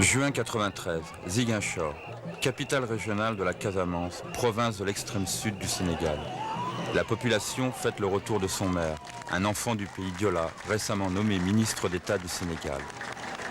Juin 93, Ziguinchor, capitale régionale de la Casamance, province de l'extrême sud du Sénégal. La population fête le retour de son maire, un enfant du pays Diola, récemment nommé ministre d'État du Sénégal.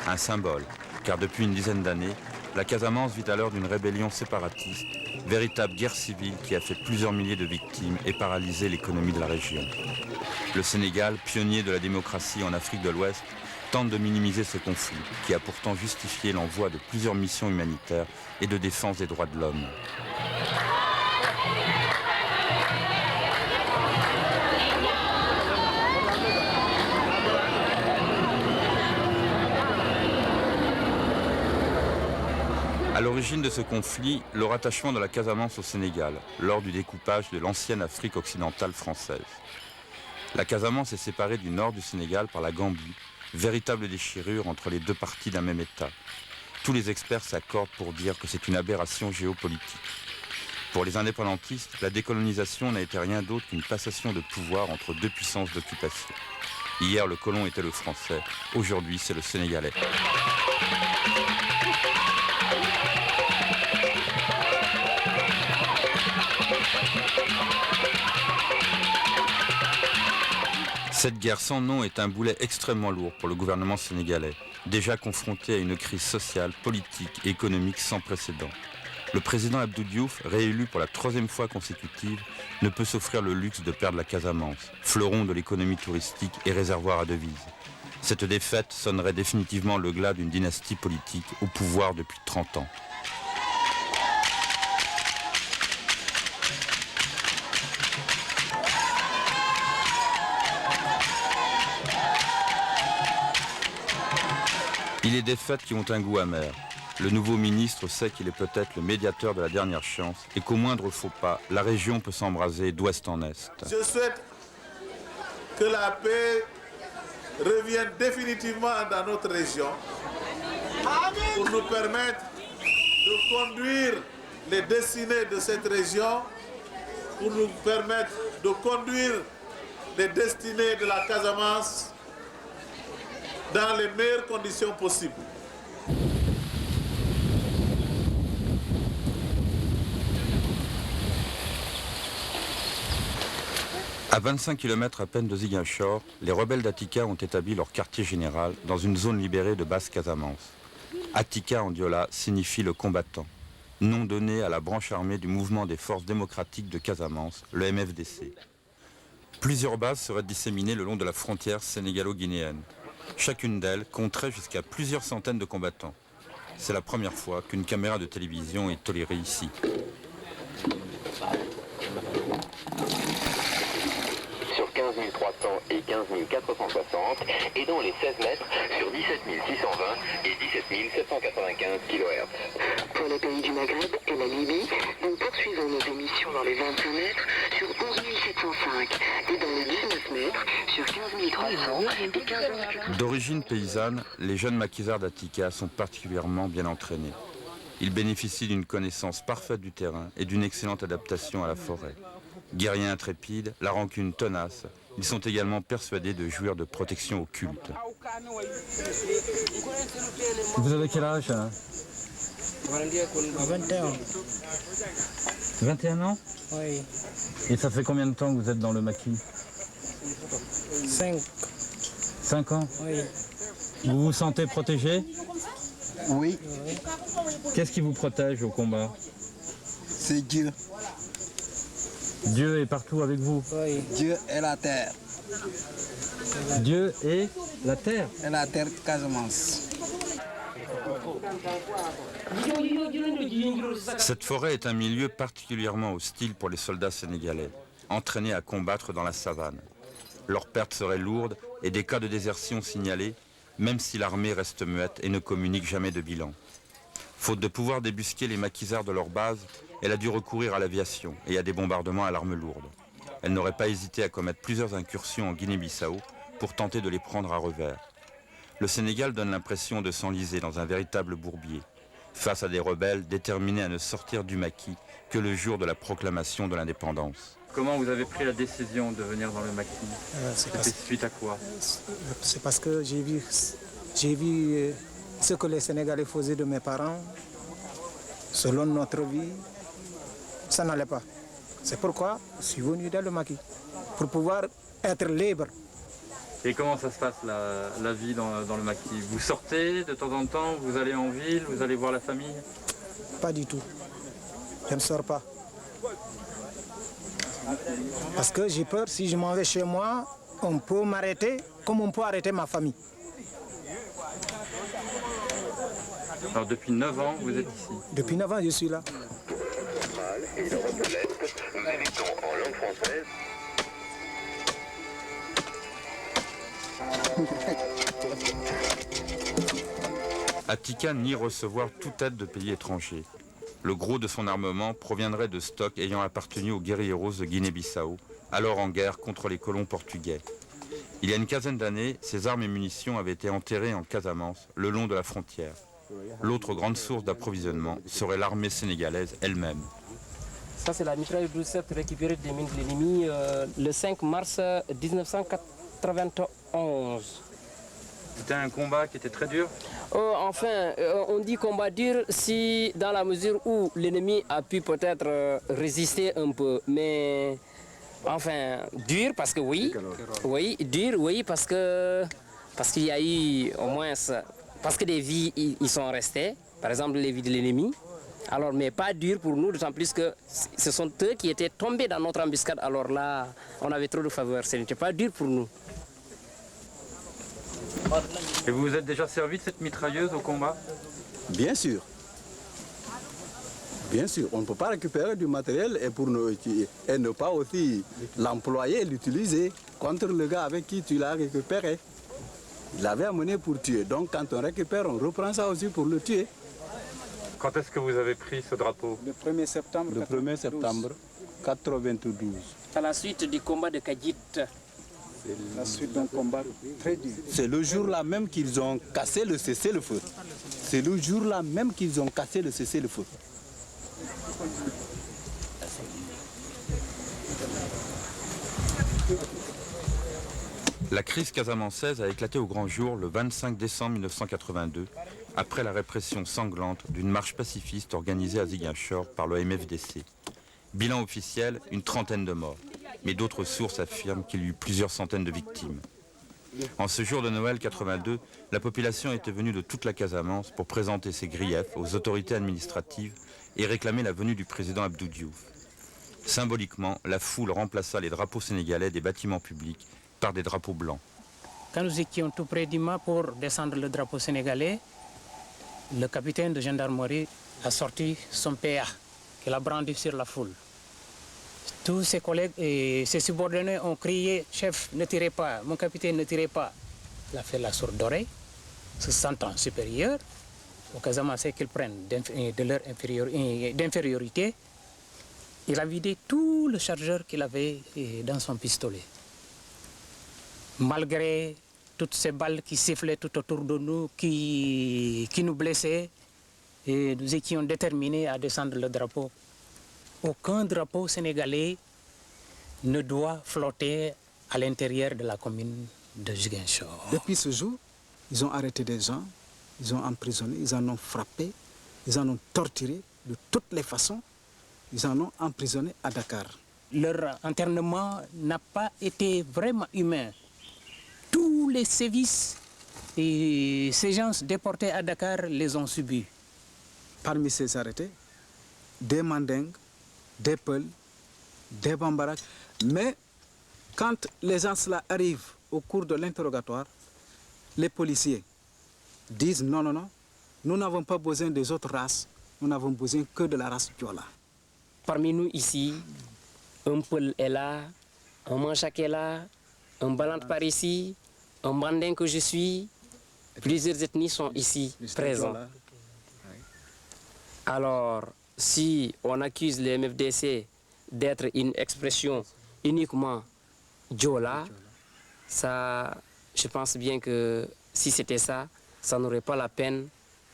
Un symbole, car depuis une dizaine d'années, la Casamance vit à l'heure d'une rébellion séparatiste, véritable guerre civile qui a fait plusieurs milliers de victimes et paralysé l'économie de la région. Le Sénégal, pionnier de la démocratie en Afrique de l'Ouest, tente de minimiser ce conflit, qui a pourtant justifié l'envoi de plusieurs missions humanitaires et de défense des droits de l'homme. À l'origine de ce conflit, le rattachement de la Casamance au Sénégal, lors du découpage de l'ancienne Afrique occidentale française. La Casamance est séparée du nord du Sénégal par la Gambie, véritable déchirure entre les deux parties d'un même État. Tous les experts s'accordent pour dire que c'est une aberration géopolitique. Pour les indépendantistes, la décolonisation n'a été rien d'autre qu'une passation de pouvoir entre deux puissances d'occupation. Hier, le colon était le français, aujourd'hui, c'est le sénégalais. Cette guerre sans nom est un boulet extrêmement lourd pour le gouvernement sénégalais, déjà confronté à une crise sociale, politique et économique sans précédent. Le président Abdou Diouf, réélu pour la troisième fois consécutive, ne peut s'offrir le luxe de perdre la Casamance, fleuron de l'économie touristique et réservoir à devises. Cette défaite sonnerait définitivement le glas d'une dynastie politique au pouvoir depuis 30 ans. Il est des fêtes qui ont un goût amer. Le nouveau ministre sait qu'il est peut-être le médiateur de la dernière chance et qu'au moindre faux pas, la région peut s'embraser d'ouest en est. Je souhaite que la paix revienne définitivement dans notre région pour nous permettre de conduire les destinées de cette région, pour nous permettre de conduire les destinées de la Casamance dans les meilleures conditions possibles. À 25 km à peine de Ziguinchor, les rebelles d'Atika ont établi leur quartier général dans une zone libérée de Basse-Casamance. Atika en diola signifie le combattant, nom donné à la branche armée du mouvement des forces démocratiques de Casamance, le MFDC. Plusieurs bases seraient disséminées le long de la frontière sénégalo-guinéenne. Chacune d'elles compterait jusqu'à plusieurs centaines de combattants. C'est la première fois qu'une caméra de télévision est tolérée ici. Sur 15 300 et 15 460, et dans les 16 mètres sur 17 620 et 17 795 kHz. Pour les pays du Maghreb et la Libye, nous poursuivons nos émissions dans les 25 mètres sur 11 705 et dans les 19 mètres sur 15 300 et 15 400. D'origine paysanne, les jeunes maquisards d'Atika sont particulièrement bien entraînés. Ils bénéficient d'une connaissance parfaite du terrain et d'une excellente adaptation à la forêt. Guerriers intrépides, la rancune tenace, ils sont également persuadés de jouir de protection occulte. Vous avez quel âge hein? 21. 21 ans? Oui. Et ça fait combien de temps que vous êtes dans le maquis? 5. 5 ans? Oui. Vous vous sentez protégé? Oui. Qu'est-ce qui vous protège au combat? C'est Dieu. Dieu est partout avec vous? Oui. Dieu est la terre. Dieu est la terre? Et la terre Casamance. Cette forêt est un milieu particulièrement hostile pour les soldats sénégalais, entraînés à combattre dans la savane. Leurs pertes seraient lourdes et des cas de désertion signalés, même si l'armée reste muette et ne communique jamais de bilan. Faute de pouvoir débusquer les maquisards de leur base, elle a dû recourir à l'aviation et à des bombardements à l'arme lourde. Elle n'aurait pas hésité à commettre plusieurs incursions en Guinée-Bissau pour tenter de les prendre à revers. Le Sénégal donne l'impression de s'enliser dans un véritable bourbier, face à des rebelles déterminés à ne sortir du maquis que le jour de la proclamation de l'indépendance. Comment vous avez pris la décision de venir dans le maquis? C'était suite à quoi? C'est parce que j'ai vu ce que les Sénégalais faisaient de mes parents, selon notre vie, ça n'allait pas. C'est pourquoi je suis venu dans le maquis, pour pouvoir être libre. Et comment ça se passe la vie dans le maquis? Vous sortez de temps en temps, vous allez en ville, vous allez voir la famille? Pas du tout. Je ne sors pas. Parce que j'ai peur, si je m'en vais chez moi, on peut m'arrêter comme on peut arrêter ma famille. Alors depuis 9 ans, vous êtes ici? Depuis 9 ans, je suis là. Et l'Europe de l'Est, nous émettons en langue française. Attica nie recevoir toute aide de pays étrangers. Le gros de son armement proviendrait de stocks ayant appartenu aux guérilleros de Guinée-Bissau, alors en guerre contre les colons portugais. Il y a une quinzaine d'années, ces armes et munitions avaient été enterrées en Casamance, le long de la frontière. L'autre grande source d'approvisionnement serait l'armée sénégalaise elle-même. Ça, c'est la mitrailleuse 12-7 récupérée des mines de l'ennemi le 5 mars 1991. C'était un combat qui était très dur? Enfin, on dit combat dur si dans la mesure où l'ennemi a pu peut-être résister un peu. Mais enfin, dur parce que oui. Oui, dur, oui, parce qu'il y a eu au moins... Parce que des vies, ils sont restés. Par exemple, les vies de l'ennemi. Alors, mais pas dur pour nous, d'autant plus que ce sont eux qui étaient tombés dans notre embuscade. Alors là, on avait trop de faveurs. Ce n'était pas dur pour nous. Et vous vous êtes déjà servi de cette mitrailleuse au combat? Bien sûr. Bien sûr, on ne peut pas récupérer du matériel et ne pas aussi l'employer, l'utiliser contre le gars avec qui tu l'as récupéré. Il l'avait amené pour tuer. Donc quand on récupère, on reprend ça aussi pour le tuer. Quand est-ce que vous avez pris ce drapeau? Le 1er septembre. Le 1er septembre 92. À la suite du combat de Kajit. La suite d'un combat très dur. C'est le jour-là même qu'ils ont cassé le cessez-le-feu. C'est le jour-là même qu'ils ont cassé le cessez-le-feu. La crise casamançaise a éclaté au grand jour le 25 décembre 1982, après la répression sanglante d'une marche pacifiste organisée à Ziguinchor par le MFDC. Bilan officiel, une trentaine de morts. Mais d'autres sources affirment qu'il y eut plusieurs centaines de victimes. En ce jour de Noël 82, la population était venue de toute la Casamance pour présenter ses griefs aux autorités administratives et réclamer la venue du président Abdou Diouf. Symboliquement, la foule remplaça les drapeaux sénégalais des bâtiments publics par des drapeaux blancs. Quand nous étions tout près d'Ima pour descendre le drapeau sénégalais, le capitaine de gendarmerie a sorti son PA qu'il a brandi sur la foule. Tous ses collègues et ses subordonnés ont crié « Chef, ne tirez pas, mon capitaine, ne tirez pas ». Il a fait la sourde oreille, se sentant supérieur, au Casamance qu'ils prennent de leur d'infériorité. Il a vidé tout le chargeur qu'il avait dans son pistolet. Malgré toutes ces balles qui sifflaient tout autour de nous, qui nous blessaient, et nous étions déterminés à descendre le drapeau. Aucun drapeau sénégalais ne doit flotter à l'intérieur de la commune de Ziguinchor. Depuis ce jour, ils ont arrêté des gens, ils ont emprisonné, ils en ont frappé, ils en ont torturé de toutes les façons, ils en ont emprisonné à Dakar. Leur internement n'a pas été vraiment humain. Tous les sévices et ces gens déportés à Dakar les ont subis. Parmi ces arrêtés, des Mandingues, des Peuls, des Bambara. Mais quand les gens cela arrivent au cours de l'interrogatoire, les policiers disent non, non, non, nous n'avons pas besoin des autres races, nous n'avons besoin que de la race Diola. Parmi nous ici, un Peul est là, un Manchac est là, un Balante par ici, un Mandin que je suis, plusieurs ethnies sont ici présents. Alors, si on accuse les MFDC d'être une expression uniquement Diola, ça, je pense bien que si c'était ça, ça n'aurait pas la peine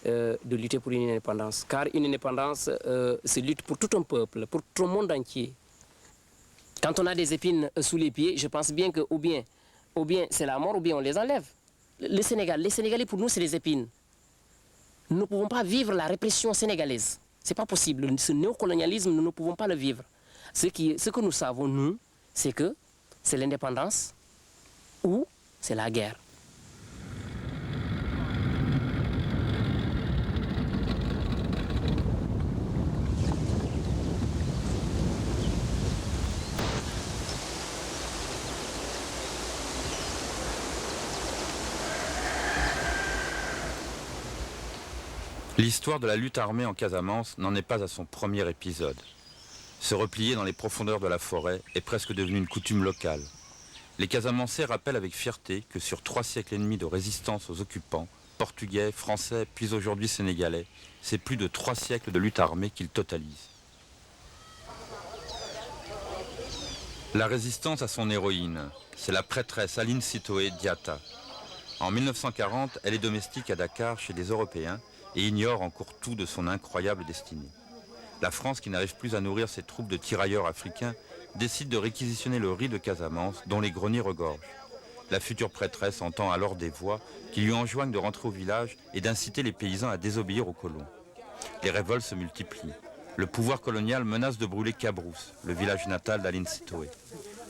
de lutter pour une indépendance. Car une indépendance se lutte pour tout un peuple, pour tout le monde entier. Quand on a des épines sous les pieds, je pense bien que ou bien c'est la mort ou bien on les enlève. Les Sénégalais pour nous, c'est les épines. nous ne pouvons pas vivre la répression sénégalaise. Ce n'est pas possible. Ce néocolonialisme, nous ne pouvons pas le vivre. Ce que nous savons, nous, c'est que c'est l'indépendance ou c'est la guerre. L'histoire de la lutte armée en Casamance n'en est pas à son premier épisode. Se replier dans les profondeurs de la forêt est presque devenu une coutume locale. Les Casamançais rappellent avec fierté que sur 3 siècles et demi de résistance aux occupants, portugais, français, puis aujourd'hui sénégalais, c'est plus de 3 siècles de lutte armée qu'ils totalisent. La résistance a son héroïne, c'est la prêtresse Aline Sitoé Diatta. En 1940, elle est domestique à Dakar chez des Européens et ignore encore tout de son incroyable destinée. La France, qui n'arrive plus à nourrir ses troupes de tirailleurs africains, décide de réquisitionner le riz de Casamance, dont les greniers regorgent. La future prêtresse entend alors des voix qui lui enjoignent de rentrer au village et d'inciter les paysans à désobéir aux colons. Les révoltes se multiplient. Le pouvoir colonial menace de brûler Cabrousse, le village natal d'Aline Sitoé.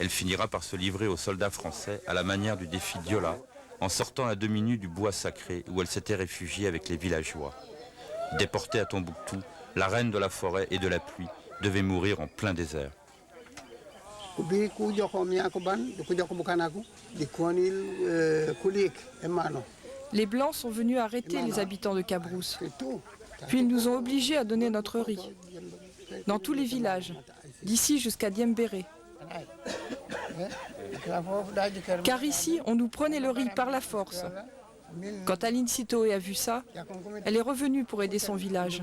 Elle finira par se livrer aux soldats français à la manière du défi Diola, en sortant à demi nue du bois sacré où elle s'était réfugiée avec les villageois. Déportée à Tombouctou, la reine de la forêt et de la pluie devait mourir en plein désert. Les Blancs sont venus arrêter les habitants de Cabrousse. Puis ils nous ont obligés à donner notre riz. Dans tous les villages, d'ici jusqu'à Diembéré. Car ici, on nous prenait le riz par la force. Quand Aline Sitoé a vu ça, elle est revenue pour aider son village.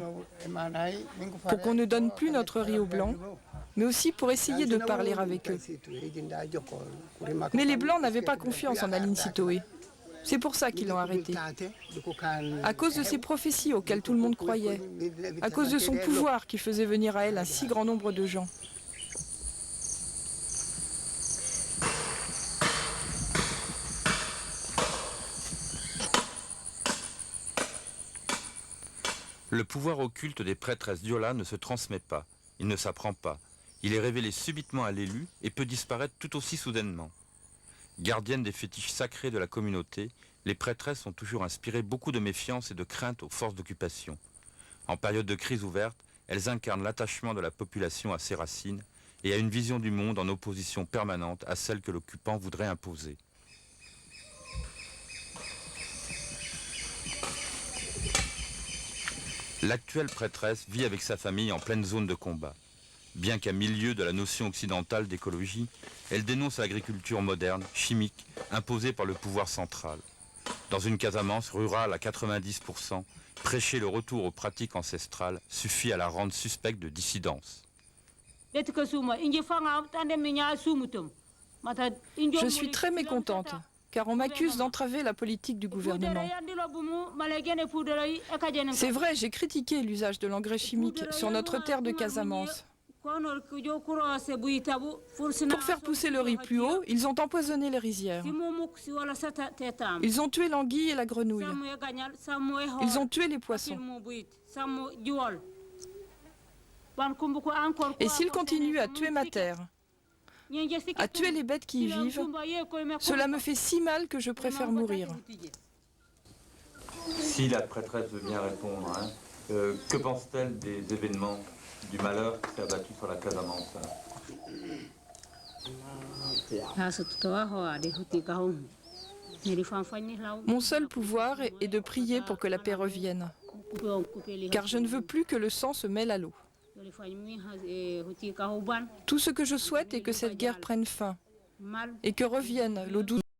Pour qu'on ne donne plus notre riz aux Blancs, mais aussi pour essayer de parler avec eux. Mais les Blancs n'avaient pas confiance en Aline Sitoé. C'est pour ça qu'ils l'ont arrêtée. À cause de ses prophéties auxquelles tout le monde croyait. À cause de son pouvoir qui faisait venir à elle un si grand nombre de gens. Le pouvoir occulte des prêtresses Diola ne se transmet pas, il ne s'apprend pas. Il est révélé subitement à l'élu et peut disparaître tout aussi soudainement. Gardiennes des fétiches sacrés de la communauté, les prêtresses ont toujours inspiré beaucoup de méfiance et de crainte aux forces d'occupation. En période de crise ouverte, elles incarnent l'attachement de la population à ses racines et à une vision du monde en opposition permanente à celle que l'occupant voudrait imposer. L'actuelle prêtresse vit avec sa famille en pleine zone de combat. Bien qu'à milieu de la notion occidentale d'écologie, elle dénonce l'agriculture moderne, chimique, imposée par le pouvoir central. Dans une Casamance rurale à 90%, prêcher le retour aux pratiques ancestrales suffit à la rendre suspecte de dissidence. Je suis très mécontente, car on m'accuse d'entraver la politique du gouvernement. C'est vrai, j'ai critiqué l'usage de l'engrais chimique sur notre terre de Casamance. Pour faire pousser le riz plus haut, ils ont empoisonné les rizières. Ils ont tué l'anguille et la grenouille. Ils ont tué les poissons. Et s'ils continuent à tuer ma terre, à tuer les bêtes qui y vivent, cela me fait si mal que je préfère mourir. Si la prêtresse veut bien répondre, hein, que pense-t-elle des événements, du malheur qui s'est abattu sur la Casamance? Mon seul pouvoir est de prier pour que la paix revienne, car je ne veux plus que le sang se mêle à l'eau. Tout ce que je souhaite est que cette guerre prenne fin et que revienne l'eau douce.